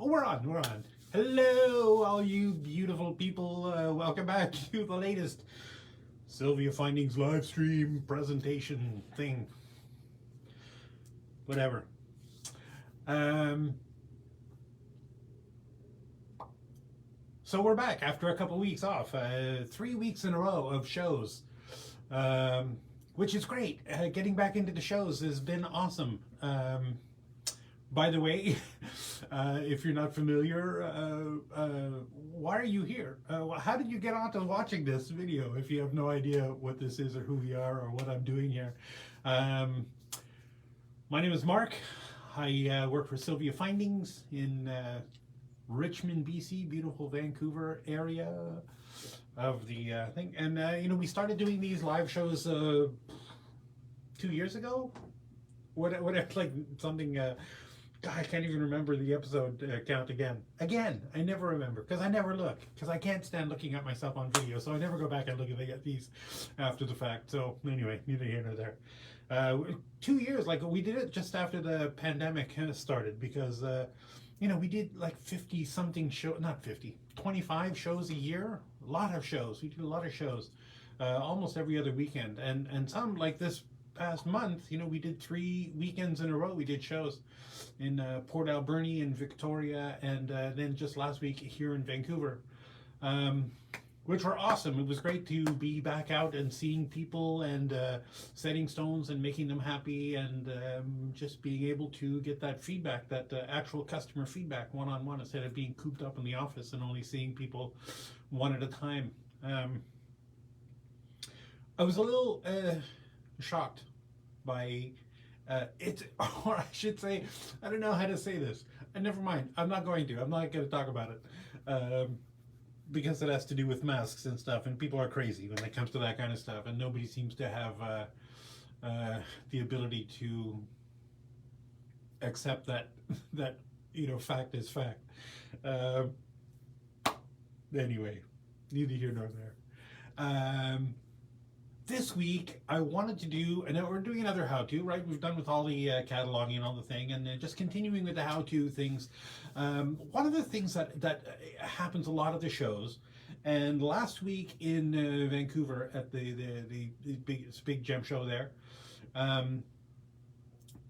Oh, we're on. Hello, all you beautiful people. Welcome back to the latest Sylvia Findings live stream presentation thing. Whatever. Um, so we're back after a couple weeks off. 3 weeks in a row of shows, which is great. Getting back into the shows has been awesome. By the way, if you're not familiar, why are you here? How did you get onto watching this video if you have no idea what this is or who we are or what I'm doing here? My name is Mark. I work for Sylvia Findings in Richmond, BC, beautiful Vancouver area of the thing. And, we started doing these live shows 2 years ago. What like something... God, I can't even remember the episode count again. I never remember because I never look because I can't stand looking at myself on video. So I never go back and look at these after the fact. So anyway, neither here nor there. 2 years, like we did it just after the pandemic started because, we did like 50 something show, not 50, 25 shows a year. A lot of shows. We did a lot of shows almost every other weekend. And some like this past month, we did 3 weekends in a row. We did shows in Port Alberni and Victoria, and then just last week here in Vancouver, which were awesome. It was great to be back out and seeing people and setting stones and making them happy, and just being able to get that feedback, that actual customer feedback one-on-one, instead of being cooped up in the office and only seeing people one at a time. I was a little shocked by it, or I should say, I don't know how to say this. And never mind, I'm not going to talk about it because it has to do with masks and stuff, and people are crazy when it comes to that kind of stuff, and nobody seems to have the ability to accept that fact is fact. Anyway, neither here nor there. This week, I wanted to do, and we're doing another how-to, right? We've done with all the cataloging and all the thing, and just continuing with the how-to things. One of the things that happens a lot of the shows, and last week in Vancouver at the big gem show there,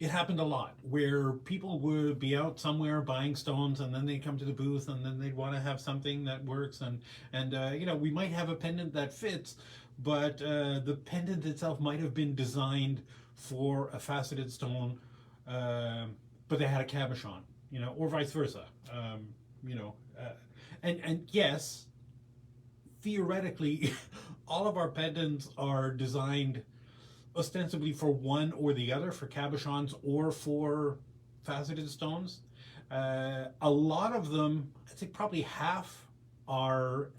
it happened a lot where people would be out somewhere buying stones, and then they'd come to the booth, and then they'd want to have something that works, and we might have a pendant that fits, but the pendant itself might have been designed for a faceted stone, but they had a cabochon, or vice versa, and yes, theoretically, all of our pendants are designed ostensibly for one or the other, for cabochons or for faceted stones. A lot of them, I think probably half, are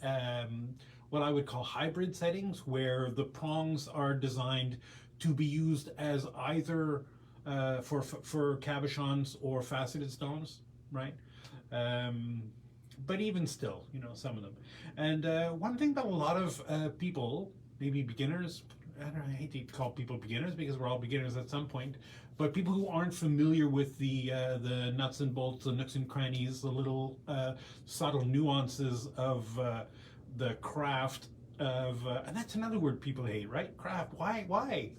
what I would call hybrid settings, where the prongs are designed to be used as either for cabochons or faceted stones, right? But even still, some of them. And one thing that a lot of people, maybe beginners, I hate to call people beginners because we're all beginners at some point, but people who aren't familiar with the nuts and bolts, the nooks and crannies, the little subtle nuances of the craft of, and that's another word people hate, right? Craft. Why?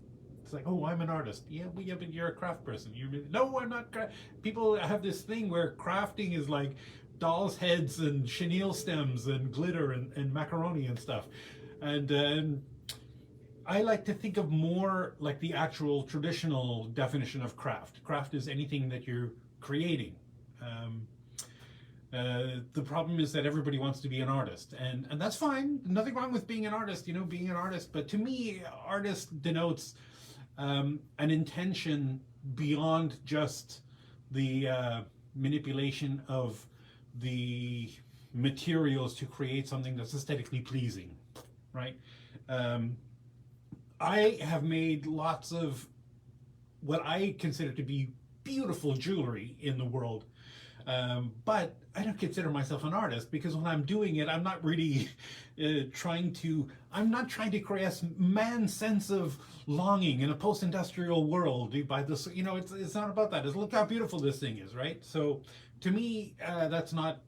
It's like, oh, I'm an artist. Yeah, but you're a craft person. No, I'm not. People have this thing where crafting is like dolls' heads and chenille stems and glitter and macaroni and stuff, and I like to think of more like the actual traditional definition of craft. Craft is anything that you're creating. The problem is that everybody wants to be an artist, and that's fine. Nothing wrong with being an artist, being an artist. But to me, artist denotes an intention beyond just the manipulation of the materials to create something that's aesthetically pleasing, right? I have made lots of what I consider to be beautiful jewelry in the world. But I don't consider myself an artist because when I'm doing it, I'm not really I'm not trying to create man's sense of longing in a post-industrial world by this, it's not about that. It's look how beautiful this thing is, right? So to me, that's not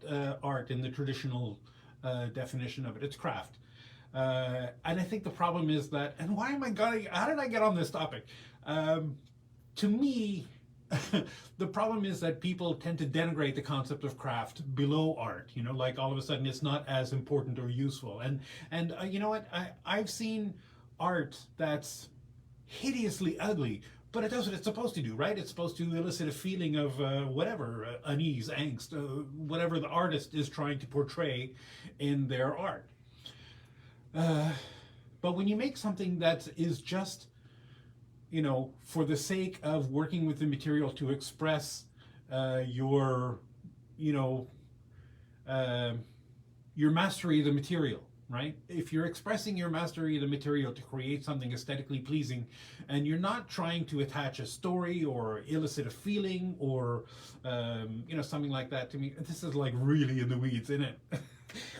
art in the traditional definition of it. It's craft. And I think the problem is that, and why am I going, how did I get on this topic? To me, the problem is that people tend to denigrate the concept of craft below art. Like all of a sudden it's not as important or useful. And you know what? I've seen art that's hideously ugly, but it does what it's supposed to do, right? It's supposed to elicit a feeling of whatever, unease, angst, whatever the artist is trying to portray in their art. But when you make something that is just, for the sake of working with the material to express your, you know, your mastery of the material, right? If you're expressing your mastery of the material to create something aesthetically pleasing, and you're not trying to attach a story or elicit a feeling or, something like that, to me, this is like really in the weeds, isn't it?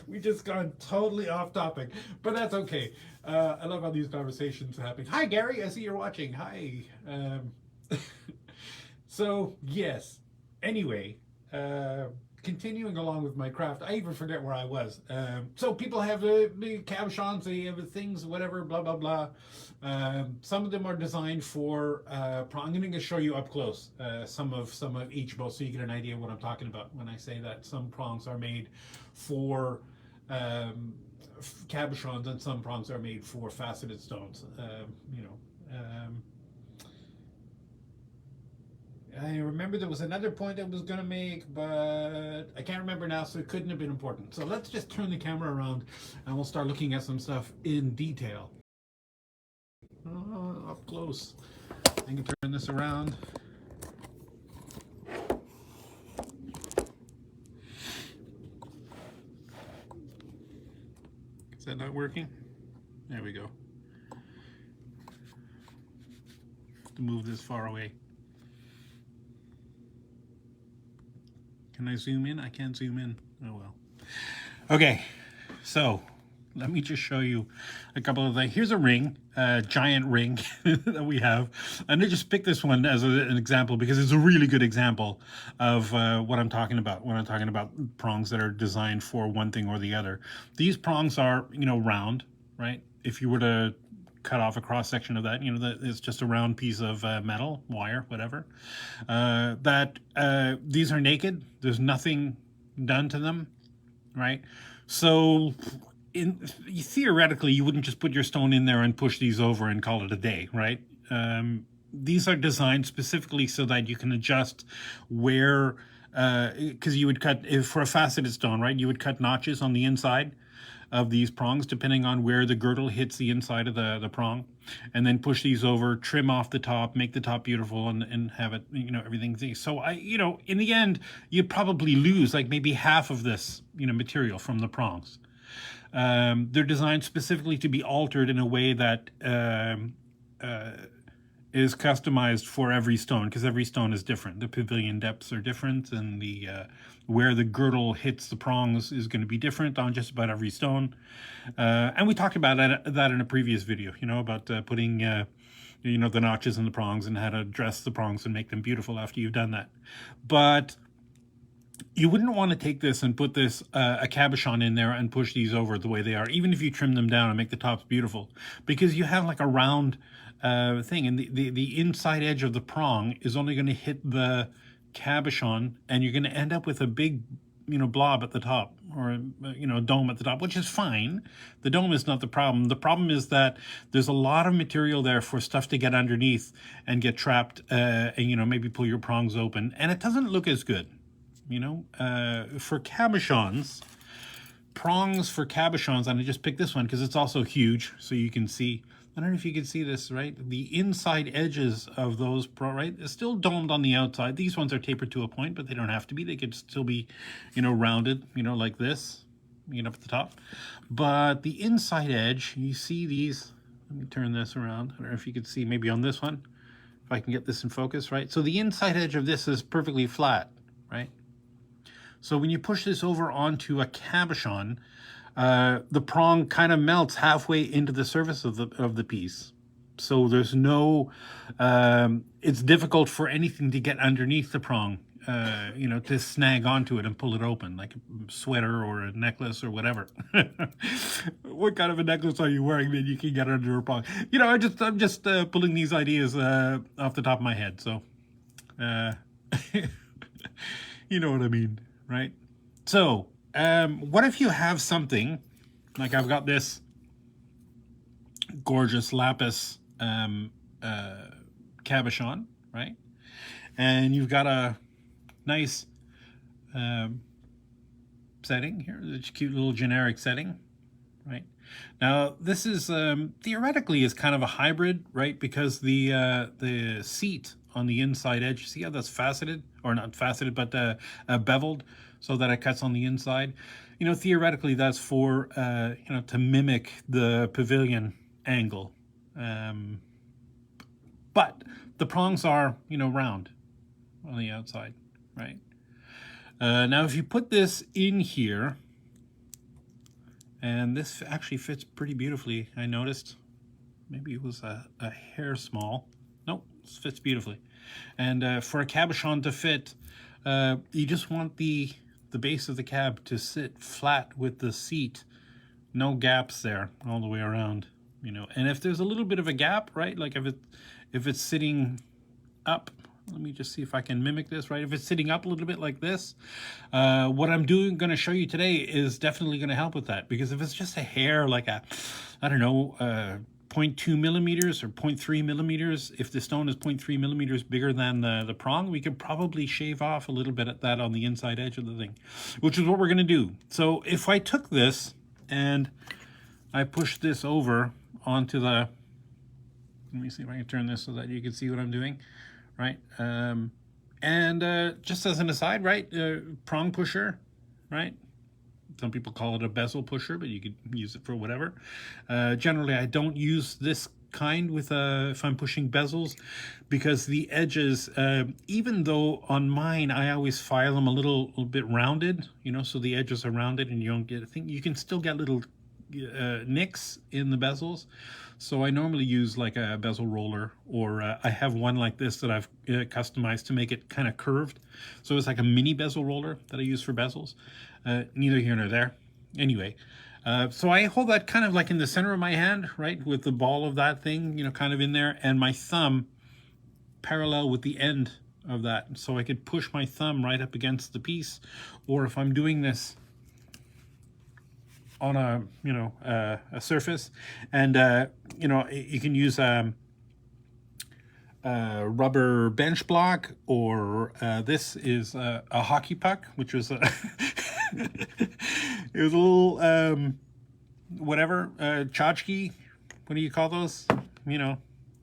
We just gone totally off topic, but that's okay. I love how these conversations happen. Hi, Gary. I see you're watching. Hi. So, yes. Anyway, continuing along with my craft, I even forget where I was. So people have the cabochons, they have things, whatever, blah, blah, blah. Some of them are designed for prong. I'm going to show you up close some of each both so you get an idea of what I'm talking about when I say that some prongs are made for cabochons and some prongs are made for faceted stones. I remember there was another point I was going to make, but I can't remember now, so it couldn't have been important. So let's just turn the camera around and we'll start looking at some stuff in detail. Up close. I can turn this around. Is that not working? There we go. To move this far away. Can I zoom in? I can't zoom in. Oh well. Okay, so let me just show you a couple of things. Here's a ring, a giant ring that we have. And I just picked this one as an example because it's a really good example of what I'm talking about when I'm talking about prongs that are designed for one thing or the other. These prongs are, round, right? If you were to cut off a cross section of that, it's just a round piece of metal, wire, whatever. These are naked. There's nothing done to them, right? So theoretically, you wouldn't just put your stone in there and push these over and call it a day, right? These are designed specifically so that you can adjust where, because you would cut, if for a faceted stone, right, you would cut notches on the inside of these prongs depending on where the girdle hits the inside of the prong, and then push these over, trim off the top, make the top beautiful, and have it, everything. So in the end, you'd probably lose like maybe half of this, material from the prongs. They're designed specifically to be altered in a way that is customized for every stone, because every stone is different. The pavilion depths are different, and the where the girdle hits the prongs is going to be different on just about every stone. And we talked about that in a previous video, about putting the notches in the prongs and how to dress the prongs and make them beautiful after you've done that. But you wouldn't want to take this and put this a cabochon in there and push these over the way they are, even if you trim them down and make the tops beautiful, because you have like a round thing, and the inside edge of the prong is only going to hit the cabochon, and you're going to end up with a big blob at the top, or dome at the top, which is fine. The dome is not the problem. The problem is that there's a lot of material there for stuff to get underneath and get trapped, and maybe pull your prongs open, and it doesn't look as good. For cabochons, prongs for cabochons, and I just picked this one because it's also huge, so you can see. I don't know if you can see this, right? The inside edges of those, right, it's still domed on the outside. These ones are tapered to a point, but they don't have to be. They could still be, rounded, like this, up at the top. But the inside edge, you see these. Let me turn this around. I don't know if you can see maybe on this one, if I can get this in focus, right? So the inside edge of this is perfectly flat, right? So when you push this over onto a cabochon, the prong kind of melts halfway into the surface of the piece. So there's no, it's difficult for anything to get underneath the prong, you know, to snag onto it and pull it open, like a sweater or a necklace or whatever. What kind of a necklace are you wearing that you can get under a prong? You know, I'm just pulling these ideas off the top of my head. So, you know what I mean, right? So, what if you have something, like I've got this gorgeous Lapis cabochon, right? And you've got a nice setting here, this cute little generic setting, right? Now, this is theoretically is kind of a hybrid, right? Because the seat on the inside edge, see how that's faceted, or not faceted, but beveled, so that it cuts on the inside. You know, theoretically, that's for you know, to mimic the pavilion angle. But the prongs are, you know, round on the outside, right? Now, if you put this in here, and this actually fits pretty beautifully, I noticed. Maybe it was a hair small. Nope, this fits beautifully. And for a cabochon to fit, you just want the base of the cab to sit flat with the seat. No gaps there all the way around, you know. And if there's a little bit of a gap, right, like if it's sitting up, let me just see if I can mimic this, right? If it's sitting up a little bit like this, what I'm going to show you today is definitely going to help with that. Because if it's just a hair, like a, I don't know, 0.2 millimeters or 0.3 millimeters, if the stone is 0.3 millimeters bigger than the prong, we could probably shave off a little bit at that on the inside edge of the thing, which is what we're going to do. So if I took this and I push this over onto the, let me see if I can turn this so that you can see what I'm doing, right? And just as an aside, right, prong pusher, right? Some people call it a bezel pusher, but you could use it for whatever. Generally, I don't use this kind with if I'm pushing bezels, because the edges, even though on mine I always file them a little bit rounded, you know, so the edges are rounded and you don't get, I think you can still get little nicks in the bezels. So I normally use like a bezel roller, or I have one like this that I've customized to make it kind of curved. So it's like a mini bezel roller that I use for bezels. Neither here nor there. Anyway, so I hold that kind of like in the center of my hand, right, with the ball of that thing, you know, kind of in there, and my thumb parallel with the end of that. So I could push my thumb right up against the piece, or if I'm doing this on a, you know, a surface, and you know, you can use rubber bench block, or this is a hockey puck, which was it was a little whatever, tchotchke, what do you call those, you know,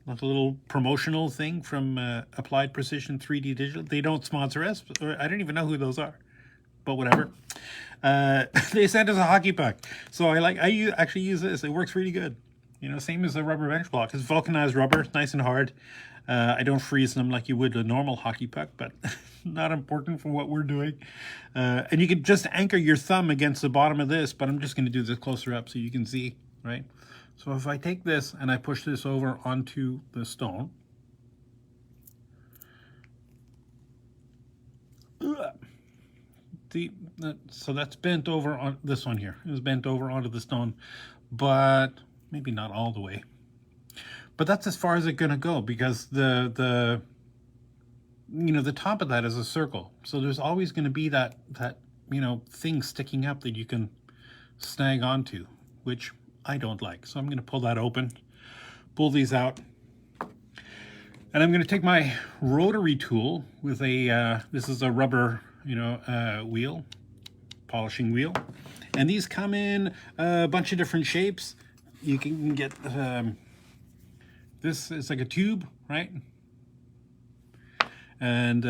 like a little promotional thing from Applied Precision 3D Digital. They don't sponsor us, I don't even know who those are, but whatever. They sent us a hockey puck, so I actually use this. It works really good, you know. Same as the rubber bench block. It's vulcanized rubber, nice and hard. I don't freeze them like you would a normal hockey puck, but not important for what we're doing. And you can just anchor your thumb against the bottom of this, but I'm just going to do this closer up so you can see, right? So if I take this and I push this over onto the stone, so that's bent over on this one here. It was bent over onto the stone, but maybe not all the way. But that's as far as it's gonna go, because the you know, the top of that is a circle. So there's always gonna be that you know, thing sticking up that you can snag onto, which I don't like. So I'm gonna pull that open, pull these out, and I'm gonna take my rotary tool with a this is a rubber, you know, wheel, polishing wheel, and these come in a bunch of different shapes. You can get this is like a tube, right? And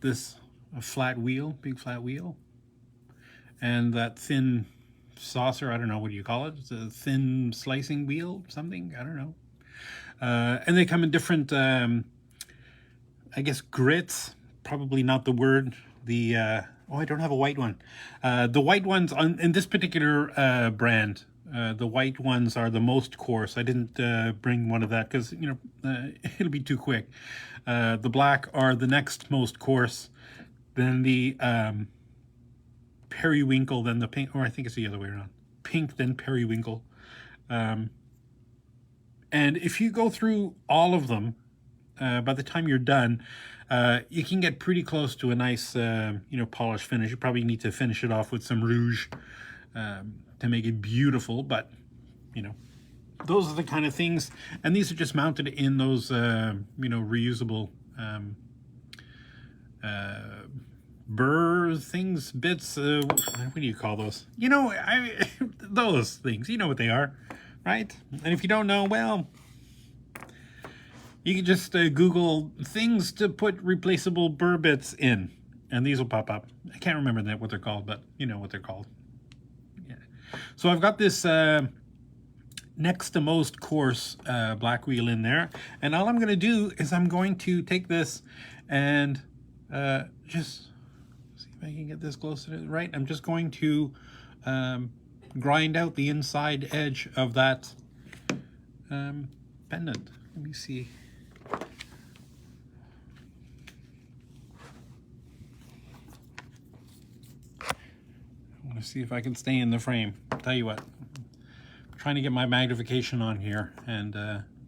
this a flat wheel, big flat wheel, and that thin saucer, I don't know, what do you call it? It's a thin slicing wheel, something, I don't know. And they come in different, I guess, grits, probably not the word. The Oh, I don't have a white one. The white ones in this particular brand, the white ones are the most coarse. I didn't bring one of that because, you know, it'll be too quick. The black are the next most coarse. Then the periwinkle, then the pink, or I think it's the other way around. Pink, then periwinkle. And if you go through all of them, by the time you're done, you can get pretty close to a nice, you know, polished finish. You probably need to finish it off with some rouge to make it beautiful, but, you know, those are the kind of things. And these are just mounted in those, you know, reusable burr things, bits, what do you call those? You know, those things, you know what they are, right? And if you don't know, well, you can just Google things to put replaceable burr bits in, and these will pop up. I can't remember what they're called, but you know what they're called. Yeah. So I've got this next to most coarse black wheel in there, and all I'm going to do is I'm going to take this and just see if I can get this close to it right. I'm just going to grind out the inside edge of that pendant. Let me see. I want to see if I can stay in the frame. I'll tell you what, I'm trying to get my magnification on here and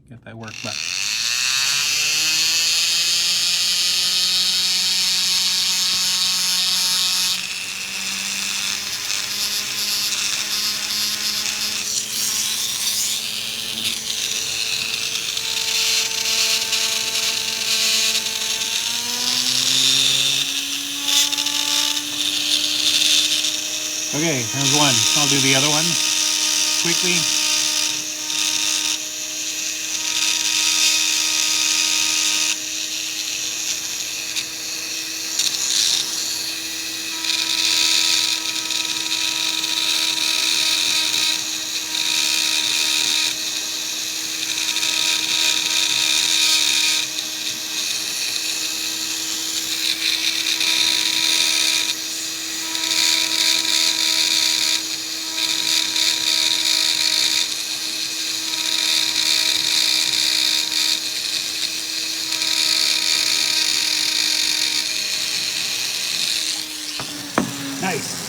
get that work, but okay, there's one. I'll do the other one quickly. Nice.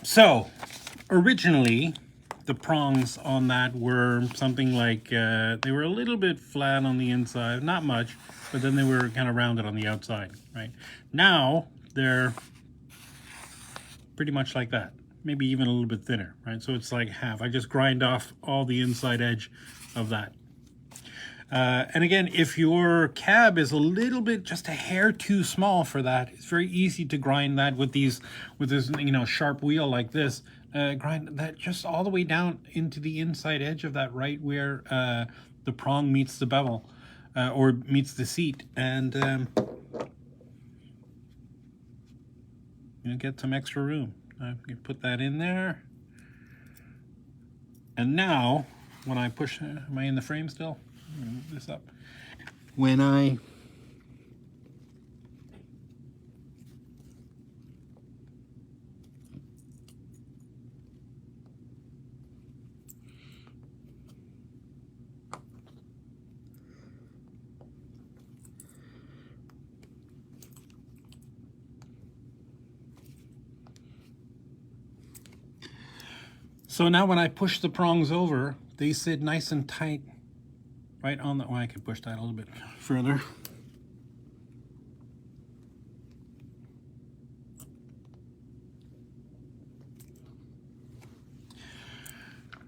So, originally, the prongs on that were something like, they were a little bit flat on the inside, not much, but then they were kind of rounded on the outside, right? Now, they're pretty much like that, maybe even a little bit thinner, right? So it's like half. I just grind off all the inside edge of that. And again, if your cab is a little bit, just a hair too small for that, it's very easy to grind that with this, you know, sharp wheel like this. Grind that just all the way down into the inside edge of that, right where the prong meets the bevel or meets the seat, and you get some extra room. You put that in there, and now when I push, am I in the frame still? Move this up. When I so now when I push the prongs over, they sit nice and tight right on the, well, I could push that a little bit further.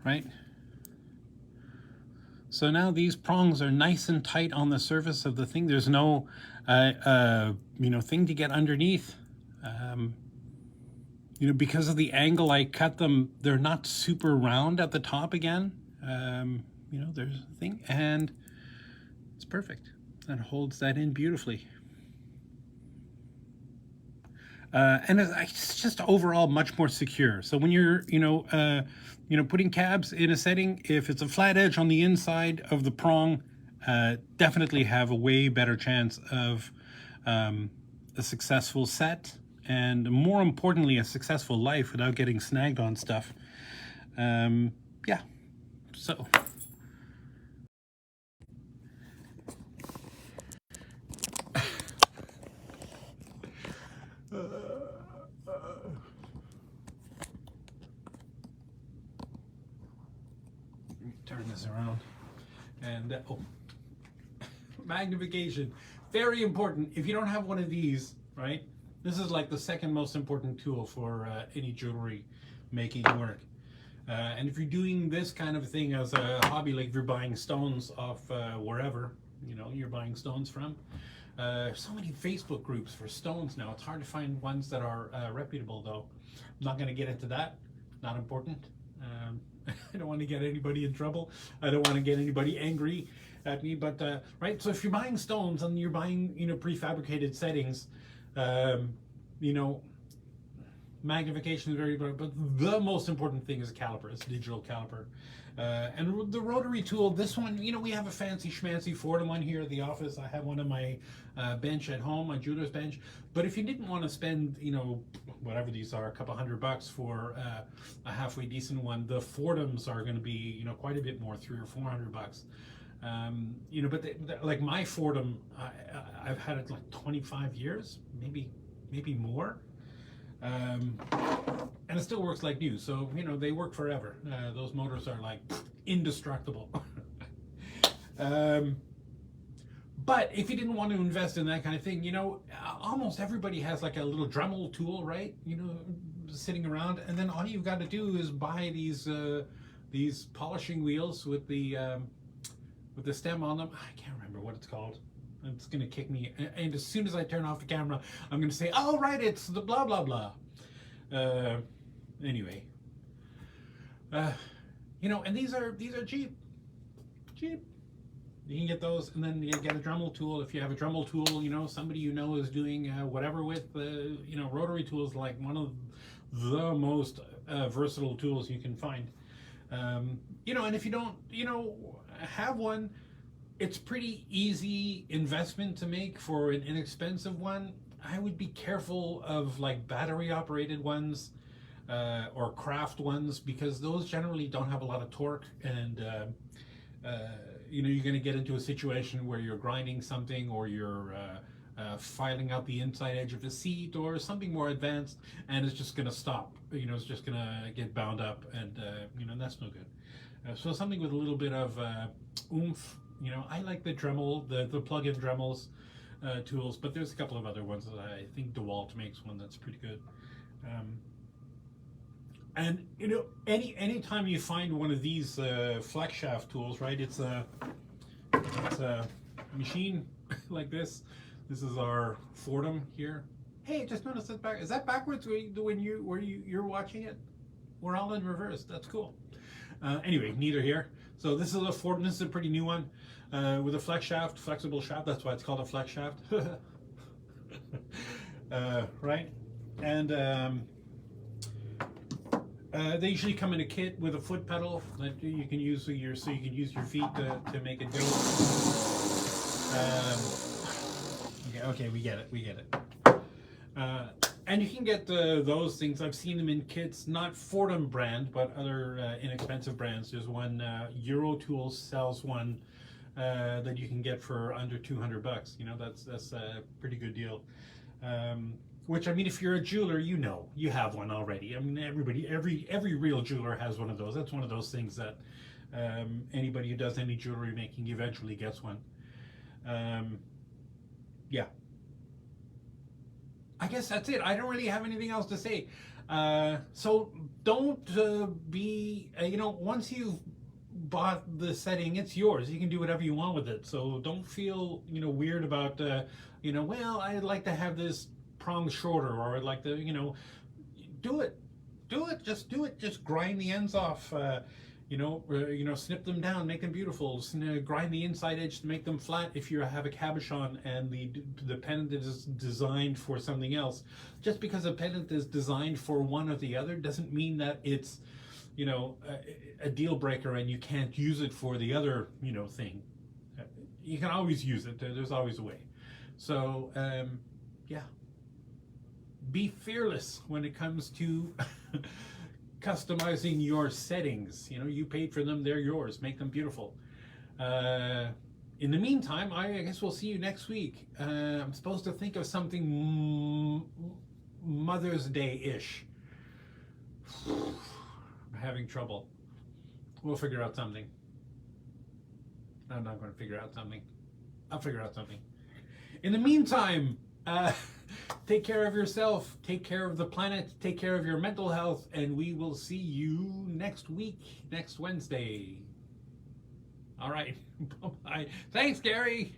Right? So now these prongs are nice and tight on the surface of the thing. There's no, you know, thing to get underneath. You know, because of the angle I cut them, they're not super round at the top again. You know, there's a thing, and it's perfect. That holds that in beautifully. And it's just overall much more secure. So when you're, putting cabs in a setting, if it's a flat edge on the inside of the prong, definitely have a way better chance of a successful set, and more importantly, a successful life without getting snagged on stuff. Yeah, so. Turn this around. And magnification, very important. If you don't have one of these, right, this is like the second most important tool for any jewelry making work. And if you're doing this kind of thing as a hobby, like if you're buying stones off wherever, you're buying stones from, so many Facebook groups for stones now. It's hard to find ones that are reputable, though. I'm not going to get into that. Not important. I don't want to get anybody in trouble. I don't want to get anybody angry at me. But right, so if you're buying stones and you're buying prefabricated settings, magnification is very important. But the most important thing is a caliper. It's a digital caliper. And the rotary tool, this one, we have a fancy schmancy Fordham one here at the office. I have one on my bench at home, my jeweler's bench. But if you didn't want to spend, whatever these are, a couple $100 for a halfway decent one, the Fordhams are going to be, quite a bit more, $300 or $400. But like my Fordham, I've had it like 25 years, maybe more. And it still works like new, so they work forever. Those motors are like indestructible. But if you didn't want to invest in that kind of thing, almost everybody has like a little Dremel tool, right? Sitting around, and then all you've got to do is buy these polishing wheels with the stem on them. I can't remember what it's called. It's going to kick me, and as soon as I turn off the camera, I'm going to say, oh, right, it's the blah, blah, blah. Anyway. And these are cheap. Cheap. You can get those, and then you get a Dremel tool. If you have a Dremel tool, somebody is doing whatever with, rotary tools, like one of the most versatile tools you can find. And if you don't, have one, it's pretty easy investment to make for an inexpensive one. I would be careful of like battery operated ones or craft ones, because those generally don't have a lot of torque, and you're going to get into a situation where you're grinding something, or you're filing out the inside edge of the seat or something more advanced, and it's just going to stop. It's just going to get bound up, and that's no good. So something with a little bit of oomph. I like the Dremel, the plug-in Dremels tools, but there's a couple of other ones that I think DeWalt makes one that's pretty good. And anytime you find one of these flex shaft tools, right? It's a machine like this. This is our Fordham here. Hey, just noticed that back. Is that backwards when you're watching it? We're all in reverse. That's cool. Anyway, neither here. So this is a Fordham. This is a pretty new one with a flex shaft, flexible shaft. That's why it's called a flex shaft. Right? And they usually come in a kit with a foot pedal that you can use your feet to make it go. Okay, we get it. And you can get those things. I've seen them in kits, not Fordham brand, but other inexpensive brands. There's one, Euro Tools sells one that you can get for under $200. That's a pretty good deal. Which, I mean, if you're a jeweler, you have one already. I mean, every real jeweler has one of those. That's one of those things that anybody who does any jewelry making eventually gets one. Yeah. I guess that's it. I don't really have anything else to say. So don't be, once you've bought the setting, it's yours. You can do whatever you want with it. So don't feel, weird about, well, I'd like to have this prong shorter, or I'd like to, do it. Just do it. Just grind the ends off. snip them down, make them beautiful, grind the inside edge to make them flat if you have a cabochon and the pendant is designed for something else. Just because a pendant is designed for one or the other doesn't mean that it's, a deal breaker and you can't use it for the other, thing. You can always use it. There's always a way. So, yeah. Be fearless when it comes to customizing your settings. You paid for them, they're yours. Make them beautiful. In the meantime, I guess we'll see you next week. I'm supposed to think of something Mother's Day-ish. I'm having trouble. We'll figure out something. I'm not going to figure out something. I'll figure out something. In the meantime, take care of yourself, take care of the planet, take care of your mental health, and we will see you next week, next Wednesday. All right. Bye-bye. Thanks, Gary.